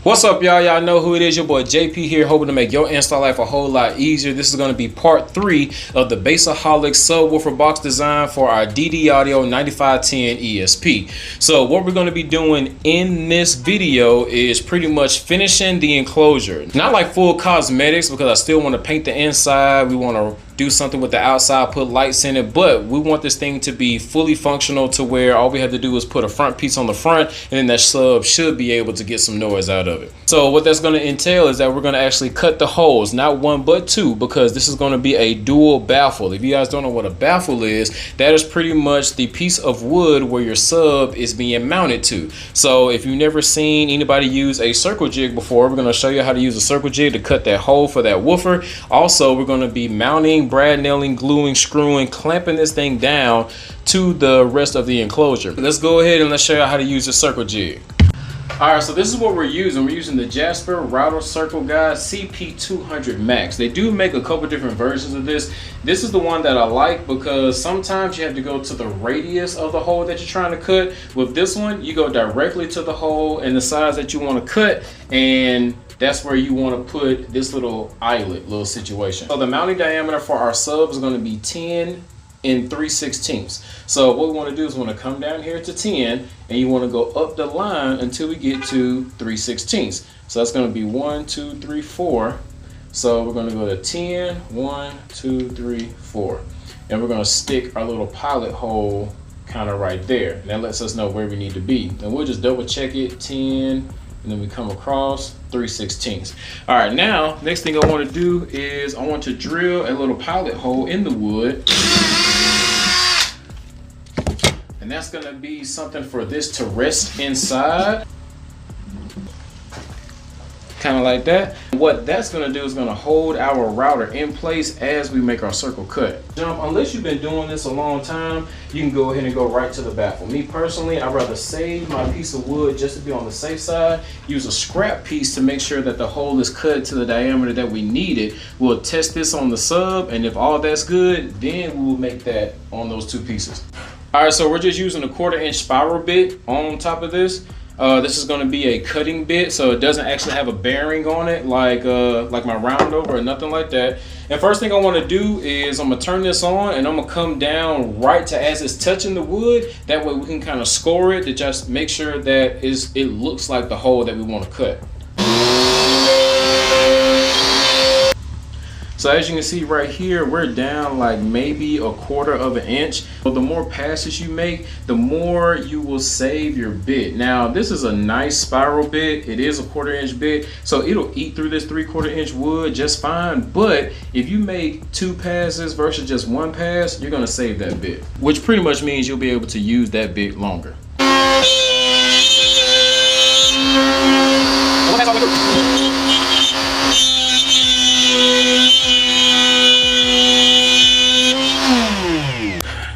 What's up, y'all? Y'all know who it is. Your boy JP here, hoping to make your install life a whole lot easier. This is going to be part 3 of the Bassaholic subwoofer box design for our DD Audio 9510 ESP. So what we're going to be doing in this video is pretty much finishing the enclosure. Not like full cosmetics, because I still want to paint the inside. We want to do something with the outside, put lights in it, but we want this thing to be fully functional to where all we have to do is put a front piece on the front, and then that sub should be able to get some noise out of it. So what that's going to entail is that we're going to actually cut the holes, not one but two, because this is going to be a dual baffle. If you guys don't know what a baffle is, that is pretty much the piece of wood where your sub is being mounted to. So if you've never seen anybody use a circle jig before, we're going to show you how to use a circle jig to cut that hole for that woofer. Also, we're going to be mounting, brad nailing, gluing, screwing, clamping this thing down to the rest of the enclosure. Let's go ahead and let's show you how to use the circle jig. Alright, so this is what we're using. We're using the Jasper Router Circle Guide CP200 Max. They do make a couple different versions of this. This is the one that I like because sometimes you have to go to the radius of the hole that you're trying to cut. With this one, you go directly to the hole and the size that you want to cut, and that's where you want to put this little eyelet little situation. So the mounting diameter for our sub is going to be 10 and 3/16. So what we want to do is we want to come down here to 10, and you want to go up the line until we get to 3/16. So that's going to be 1, 2, 3, 4. So we're going to go to 10, 1, 2, 3, 4. And we're going to stick our little pilot hole kind of right there. And that lets us know where we need to be. Then we'll just double check it, 10, and then we come across 3/16. All right, now next thing I want to do is I want to drill a little pilot hole in the wood, and that's going to be something for this to rest inside, kind of like that. What that's going to do is going to hold our router in place as we make our circle cut. Unless you've been doing this a long time, you can go ahead and go right to the baffle. Me personally, I'd rather save my piece of wood just to be on the safe side. Use a scrap piece to make sure that the hole is cut to the diameter that we need it. We'll test this on the sub, and if all that's good, then we will make that on those two pieces. All right, so we're just using a 1/4 inch spiral bit on top of this. This is going to be a cutting bit, so it doesn't actually have a bearing on it like my roundover or nothing like that. And first thing I want to do is I'm going to turn this on, and I'm going to come down right to as it's touching the wood. That way we can kind of score it to just make sure that it looks like the hole that we want to cut. So as you can see right here, we're down like maybe a 1/4 inch. So the more passes you make, the more you will save your bit. Now this is a nice spiral bit. It is a 1/4 inch bit, so it'll eat through this 3/4 inch wood just fine. But if you make 2 passes versus just 1 pass, you're gonna save that bit, which pretty much means you'll be able to use that bit longer.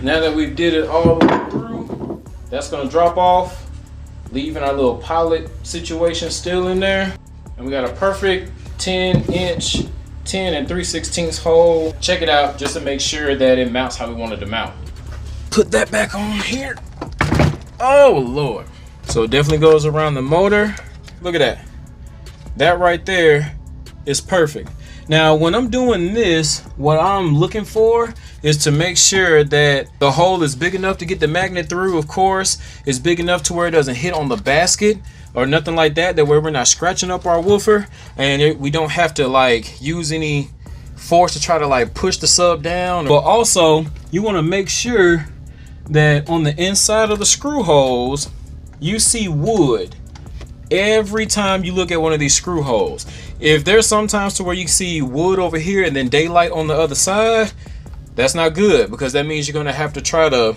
Now that we've did it all the way through, that's gonna drop off, leaving our little pilot situation still in there. And we got a perfect 10-inch, 10 and 3/16 hole. Check it out just to make sure that it mounts how we want it to mount. Put that back on here. Oh Lord. So it definitely goes around the motor. Look at that. That right there is perfect. Now, when I'm doing this, what I'm looking for is to make sure that the hole is big enough to get the magnet through. Of course, it's big enough to where it doesn't hit on the basket or nothing like that. That way we're not scratching up our woofer, and we don't have to like use any force to try to like push the sub down. But also, you want to make sure that on the inside of the screw holes, you see wood every time you look at one of these screw holes. If there's sometimes to where you see wood over here and then daylight on the other side, that's not good, because that means you're going to have to try to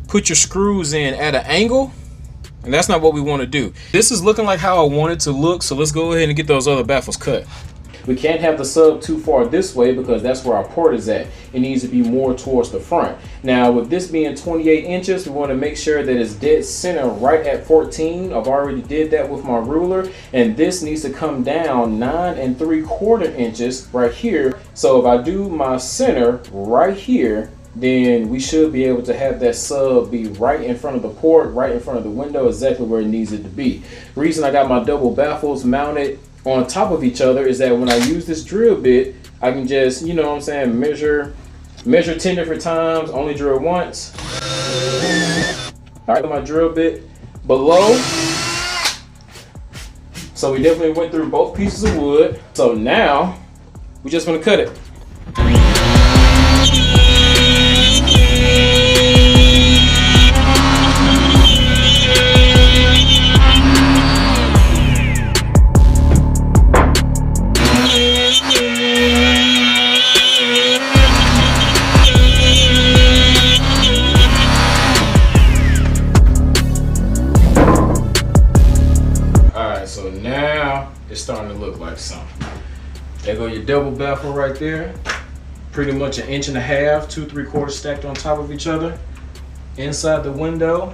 put your screws in at an angle, and that's not what we want to do. This is looking like how I want it to look, so let's go ahead and get those other baffles cut. We can't have the sub too far this way because that's where our port is at. It needs to be more towards the front. Now with this being 28 inches, we want to make sure that it's dead center right at 14. I've already did that with my ruler, and this needs to come down 9 3/4 inches right here. So if I do my center right here, then we should be able to have that sub be right in front of the port, right in front of the window, exactly where it needs it to be. The reason I got my double baffles mounted on top of each other is that when I use this drill bit, I can just, you know what I'm saying, measure 10 different times, only drill once. All right, my drill bit below. So we definitely went through both pieces of wood. So now we just want to cut it. So now it's starting to look like something. There go your double baffle right there. Pretty much 1.5 inches, 2 3/4 stacked on top of each other. Inside the window.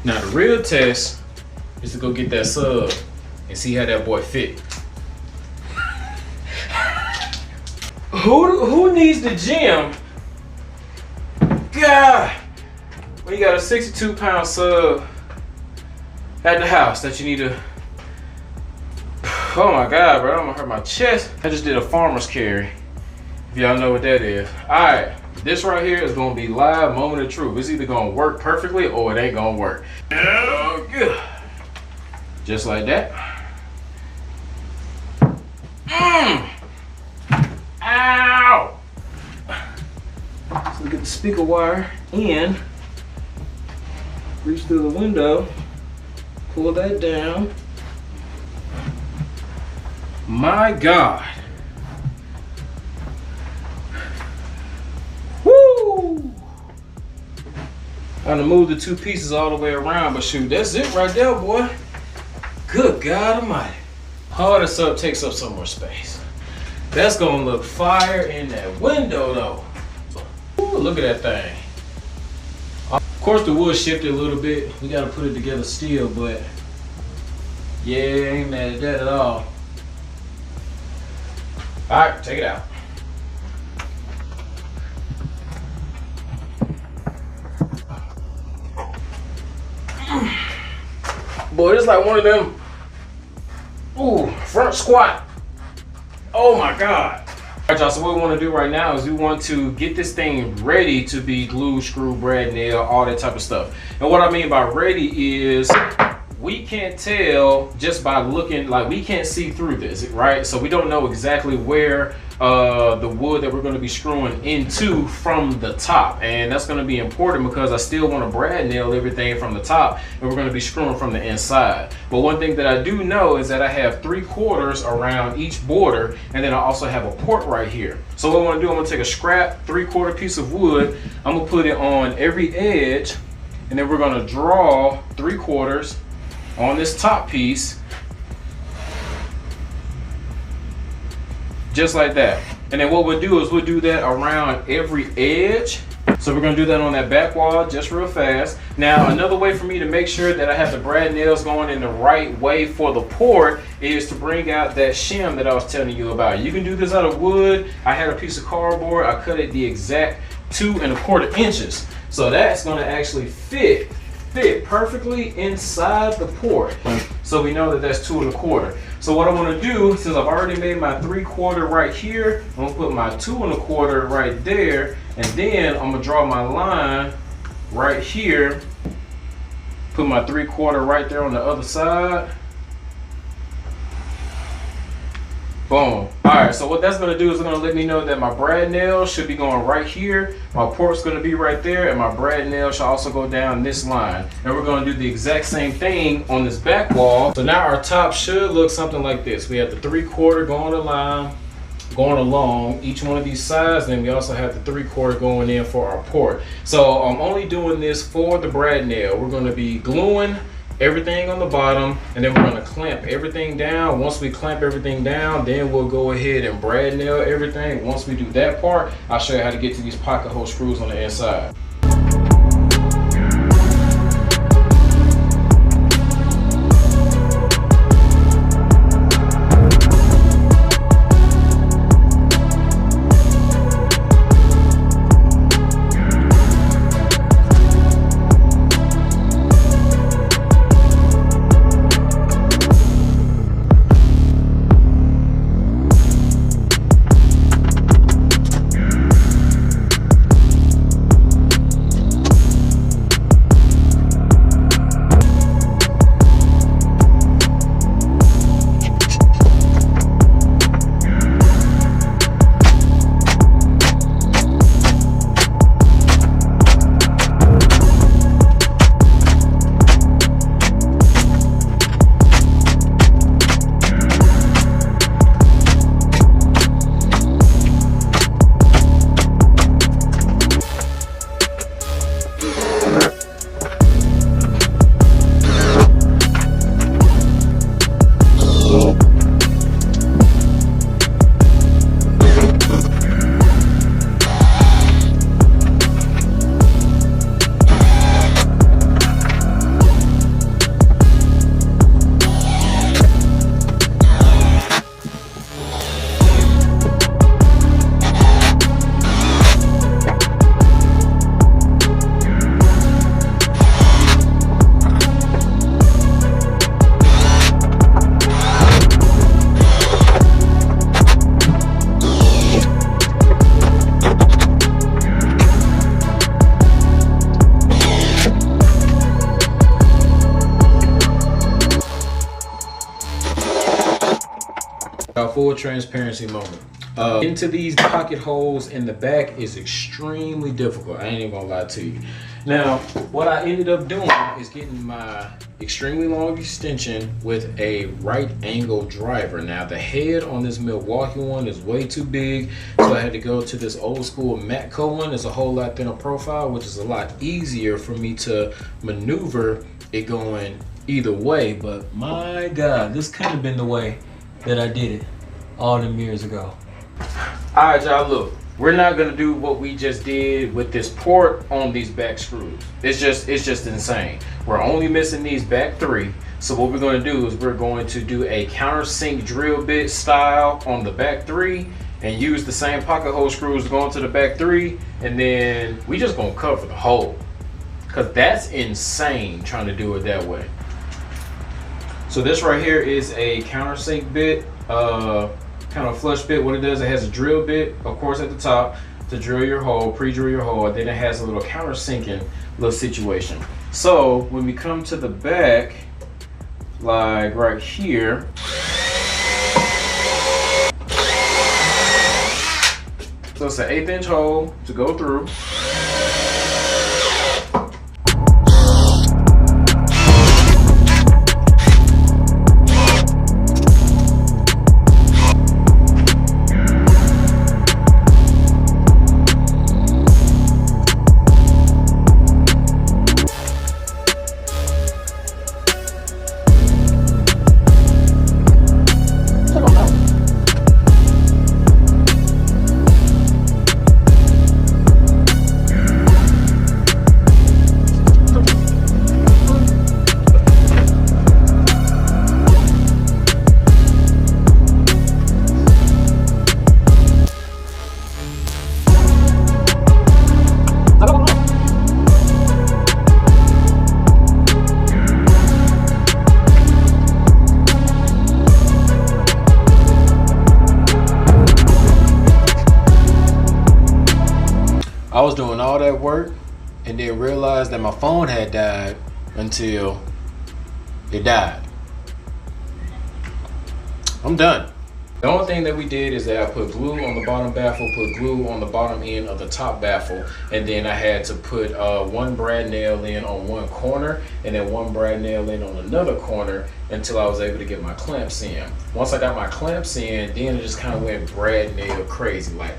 Now the real test is to go get that sub and see how that boy fit. Who needs the gym? God, when you got a 62-pound sub at the house that you need to, oh my God, bro, I'm gonna hurt my chest. I just did a farmer's carry, if y'all know what that is. All right, this right here is gonna be live moment of truth. It's either gonna work perfectly or it ain't gonna work. Oh, good. Just like that. Ow! So we get the speaker wire in, reach through the window, pull that down. My God. Woo! I'm gonna move the 2 pieces all the way around, but shoot, that's it right there, boy. Good God Almighty. Oh, this up takes up some more space. That's gonna look fire in that window though. Ooh, look at that thing. Of course the wood shifted a little bit. We gotta put it together still, but yeah, ain't mad at that at all. All right, take it out. Boy, it's like one of them, ooh, front squat. Oh my God. All right, y'all, so what we want to do right now is we want to get this thing ready to be glue, screw, brad, nail, all that type of stuff. And what I mean by ready is we can't tell just by looking, like we can't see through this, right? So we don't know exactly where the wood that we're going to be screwing into from the top, and that's going to be important because I still want to brad nail everything from the top, and we're going to be screwing from the inside. But one thing that I do know is that I have 3/4 around each border, and then I also have a port right here. So what I want to do, I'm going to take a scrap 3/4 piece of wood, I'm going to put it on every edge, and then we're going to draw 3/4 on this top piece, just like that. And then what we'll do is we'll do that around every edge. So we're gonna do that on that back wall just real fast. Now, another way for me to make sure that I have the brad nails going in the right way for the port is to bring out that shim that I was telling you about. You can do this out of wood. I had a piece of cardboard. I cut it the exact 2 1/4 inches. So that's gonna actually fit perfectly inside the port. So we know that that's 2 1/4. So what I want to do, since I've already made my 3/4 right here, I'm gonna put my 2 1/4 right there, and then I'm gonna draw my line right here, put my 3/4 right there on the other side. Boom. All right, so what that's gonna do is it's gonna let me know that my brad nail should be going right here, my port's gonna be right there, and my brad nail should also go down this line. And we're gonna do the exact same thing on this back wall. So now our top should look something like this. We have the 3/4 going the line, going along each one of these sides, and we also have the 3/4 going in for our port. So I'm only doing this for the brad nail. We're gonna be gluing everything on the bottom, and then we're going to clamp everything down. Once we clamp everything down, then we'll go ahead and brad nail everything. Once we do that part, I'll show you how to get to these pocket hole screws on the inside. Full transparency moment. Into these pocket holes in the back is extremely difficult. I ain't even gonna lie to you. Now, what I ended up doing is getting my extremely long extension with a right angle driver. Now, the head on this Milwaukee one is way too big, so I had to go to this old school Matco one. It's a whole lot thinner profile, which is a lot easier for me to maneuver it going either way. But my God, this could have been the way that I did it all them years ago. All right, y'all, look, we're not gonna do what we just did with this port on these back screws. It's just insane. We're only missing these back 3. So what we're gonna do is we're going to do a countersink drill bit style on the back 3 and use the same pocket hole screws to go into the back 3, and then we just gonna cover the hole, because that's insane trying to do it that way. So this right here is a countersink bit, kind of flush bit. What it does, it has a drill bit, of course, at the top to drill your hole, pre-drill your hole, and then it has a little countersinking little situation. So when we come to the back, like right here, so it's an 1/8 inch hole to go through. I was doing all that work and then realized that my phone had died until it died. I'm done. The only thing that we did is that I put glue on the bottom baffle, put glue on the bottom end of the top baffle, and then I had to put one brad nail in on one corner and then one brad nail in on another corner until I was able to get my clamps in. Once I got my clamps in, then it just kind of went brad nail crazy, like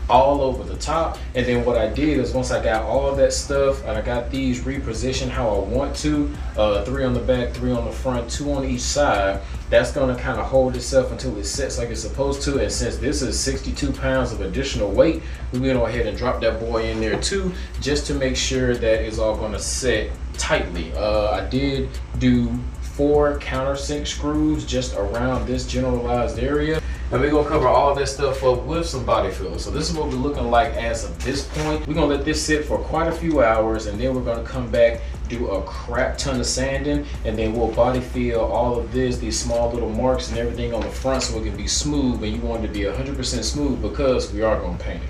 all over the top. And then what I did is once I got all of that stuff and I got these repositioned how I want to, 3 on the back, 3 on the front, 2 on each side, that's gonna kind of hold itself until it sets like it's supposed to. And since this is 62 pounds of additional weight, we're gonna go ahead and drop that boy in there too, just to make sure that it's all gonna set tightly. I did do 4 countersink screws just around this generalized area, and we're gonna cover all that stuff up with some body fill. So this is what we're looking like as of this point. We're gonna let this sit for quite a few hours, and then we're gonna come back, do a crap ton of sanding, and then we'll body fill all of this, these small little marks and everything on the front, so it can be smooth. And you want it to be 100% smooth because we are gonna paint it.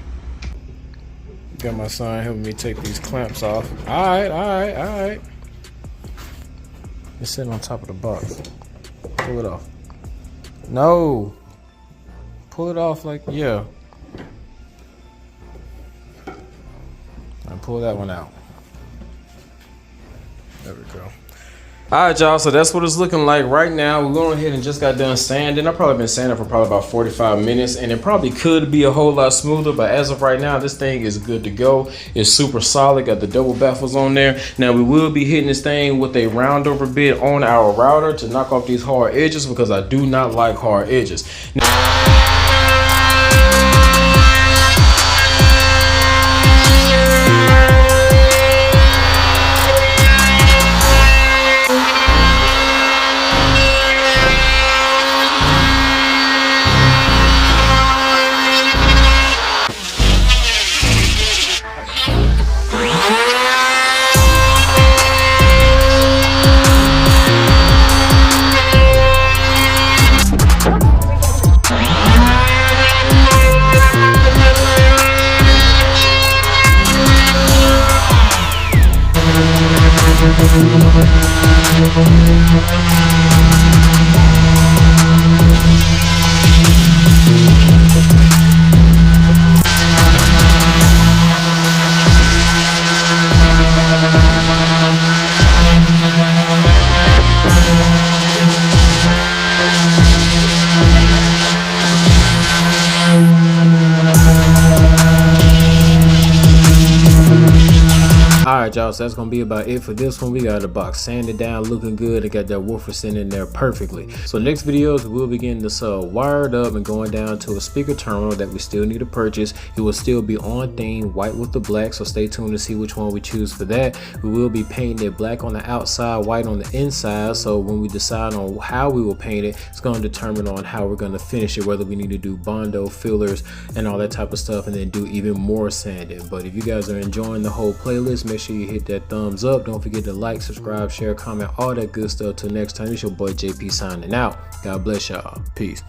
Got my son helping me take these clamps off. All right. It's sitting on top of the box. Pull it off. No. Pull it off like, yeah. And pull that one out. There we go. All right, y'all, so that's what it's looking like right now. We're going ahead and just got done sanding. I've probably been sanding for probably about 45 minutes, and it probably could be a whole lot smoother, but as of right now, this thing is good to go. It's super solid, got the double baffles on there. Now, we will be hitting this thing with a round over bit on our router to knock off these hard edges, because I do not like hard edges. Alright y'all, so that's gonna be about it for this one. We got the box sanded down, looking good, and got that woofer sitting in there perfectly. So next videos we'll be getting this wired up and going down to a speaker terminal that we still need to purchase. It will still be on theme, white with the black, so stay tuned to see which one we choose for that. We will be painting it black on the outside, white on the inside, so when we decide on how we will paint it, it's going to determine on how we're going to finish it, whether we need to do Bondo, fillers, and all that type of stuff, and then do even more sanding. But if you guys are enjoying the whole playlist, make sure you hit that thumbs up. Don't forget to like, subscribe, share, comment, all that good stuff. Till next time, it's your boy JP signing out. God bless y'all. Peace.